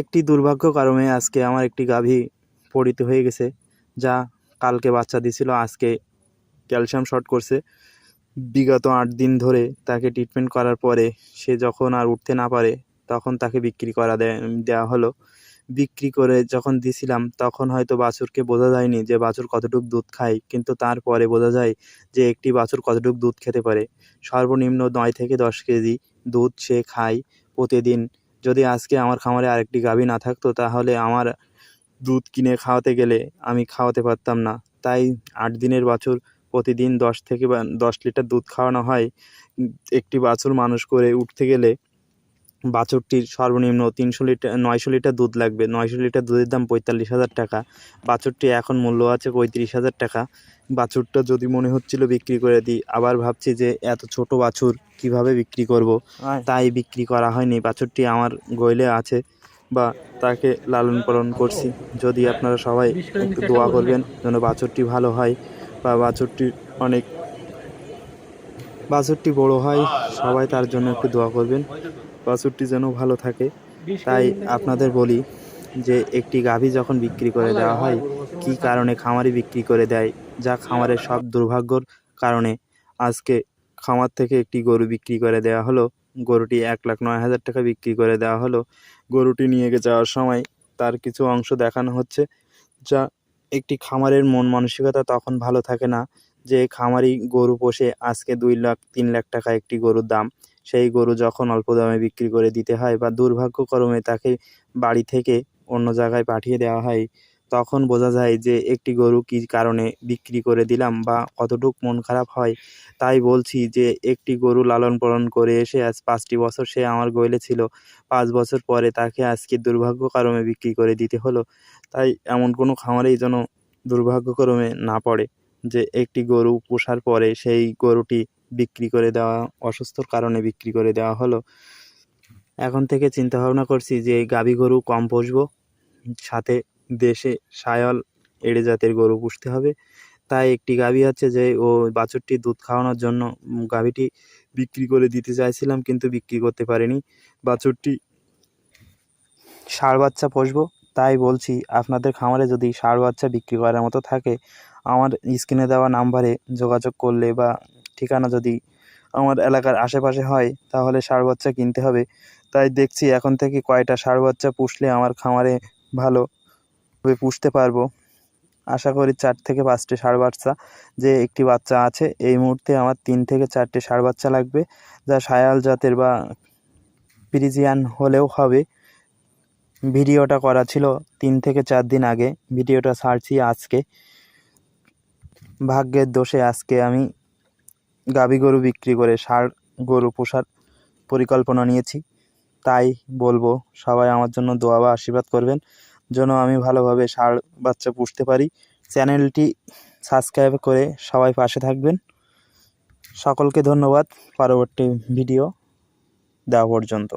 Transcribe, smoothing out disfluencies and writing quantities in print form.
একটি দুর্ভাগ্য কারণে আজকে আমার একটি গাভী পড়িত হয়ে গেছে, যা কালকে বাচ্চা দিছিল, আজকে ক্যালসিয়াম শর্ট করছে। বিগত 8 দিন ধরে তাকে ট্রিটমেন্ট করার পরে সে যখন আর উঠতে না পারে তখন তাকে বিক্রি করা দেওয়া হলো। বিক্রি করে যখন দিছিলাম তখন হয়তো বাছুরকে বোঝা যায়নি যে বাছুর কতটুকু দুধ খায়, কিন্তু তারপরে বোঝা যায় যে একটি বাছুর কতটুকু দুধ খেতে পারে। সর্বনিম্ন 9 থেকে 10 কেজি দুধ সে খায় প্রতিদিন। যদি আজকে আমার খামারে আরেকটি গাভী না থাকতো তাহলে আমার দুধ কিনে খাওয়াতে গেলে আমি খাওয়াতে পারতাম না। তাই 8 দিনের বাছুর প্রতিদিন 10 থেকে 10 লিটার দুধ খাওয়ানো হয়। একটি বাছুর মানুষ করে উঠতে গেলে বাছুরটির সর্বনিম্ন 900 লিটার দুধ লাগবে। 900 লিটার দুধের দাম 45,000 টাকা। বাছুরটি এখন মূল্য আছে 35,000 টাকা। বাছুরটা যদি মনে হচ্ছিল বিক্রি করে দিই, আবার ভাবছি যে এত ছোট বাছুর কিভাবে বিক্রি করব, তাই বিক্রি করা হয়নি। বাছুরটি আমার গোয়ালে আছে বা তাকে লালন পালন করছি। যদি আপনারা সবাই একটু দোয়া করবেন যেন বাছুরটি ভালো হয় বা বাছুরটি বড় হয়, সবাই তার জন্য একটু দোয়া করবেন, বাছুরটি যেন ভালো থাকে। তাই আপনাদের বলি যে একটি গাভী যখন বিক্রি করে দেওয়া হয়, কী কারণে খামারি বিক্রি করে দেয়, যা খামারের সব দুর্ভাগ্যর কারণে আজকে খামার থেকে একটি গরু বিক্রি করে দেওয়া হলো। গরুটি 1,09,000 টাকা বিক্রি করে দেওয়া হলো। গরুটি নিয়ে যাওয়ার সময় তার কিছু অংশ দেখানো হচ্ছে, যা একটি খামারের মন মানসিকতা তখন ভালো থাকে না যে খামারি গরু পোষে, আজকে 2 লাখ 3 লাখ টাকা একটি গরুর দাম। সেই গরু যখন অল্প দামে বিক্রি করে দিতে হয় বা দুর্ভাগ্যক্রমে তাকে বাড়ি থেকে অন্য জায়গায় পাঠিয়ে দেওয়া হয়, তখন বোঝা যায় যে একটি গরু কী কারণে বিক্রি করে দিলাম বা কতটুক মন খারাপ হয়। তাই বলছি যে একটি গরু লালন পালন করে এসে আজ 5টি বছর সে আমার গোয়ালে ছিল। 5 বছর পরে তাকে আজকে দুর্ভাগ্যক্রমে বিক্রি করে দিতে হলো। তাই এমন কোনো খামারেই যেন দুর্ভাগ্যক্রমে না পড়ে যে একটি গরু পোষার পরে সেই গরুটি বিক্রি করে দেওয়া, অসুস্থর কারণে বিক্রি করে দেওয়া হলো। এখন থেকে চিন্তা ভাবনা করছি যে গাভী গরু কম পুষবো, সাথে দেশে শায়াল এড়ে জাতের গরু পুষতে হবে। তাই একটি গাভী আছে যে ও বাছুরটি দুধ খাওয়ানোর জন্য গাভীটি বিক্রি করে দিতে চাইছিলাম, কিন্তু বিক্রি করতে পারিনি। বাছুরটি ষাঁড় বাচ্চা পুষবো। তাই বলছি আপনাদের খামারে যদি ষাঁড় বাচ্চা বিক্রি করার মতো থাকে, আমার স্ক্রিনে দেওয়া নাম্বারে যোগাযোগ করলে বা ঠিকানা যদি আমার এলাকার আশেপাশে হয় তাহলে ষাঁড় বাচ্চা কিনতে হবে। তাই দেখছি এখন থেকে কয়টা ষাঁড় বাচ্চা পুষলে আমার খামারে ভালোভাবে পুষতে পারবো। আশা করি 4 থেকে 5টি ষাঁড় বাচ্চা যে একটি বাচ্চা আছে, এই মুহূর্তে আমার 3 থেকে 4টে ষাঁড় বাচ্চা লাগবে, যা শায়াল জাতের বা ফ্রিজিয়ান হলেও হবে। ভিডিওটা করা ছিল 3 থেকে 4 দিন আগে, ভিডিওটা ছাড়ছি আজকে। ভাগ্যের দোষে আজকে আমি গাভী গরু বিক্রি করে ষাঁড় গরু পোষার পরিকল্পনা নিয়েছি। তাই বলবো সবাই আমার জন্য দোয়া বা আশীর্বাদ করবেন যেন আমি ভালোভাবে ষাঁড় বাচ্চা পুষতে পারি। চ্যানেলটি সাবস্ক্রাইব করে সবাই পাশে থাকবেন। সকলকে ধন্যবাদ পরবর্তী ভিডিও দেওয়া পর্যন্ত।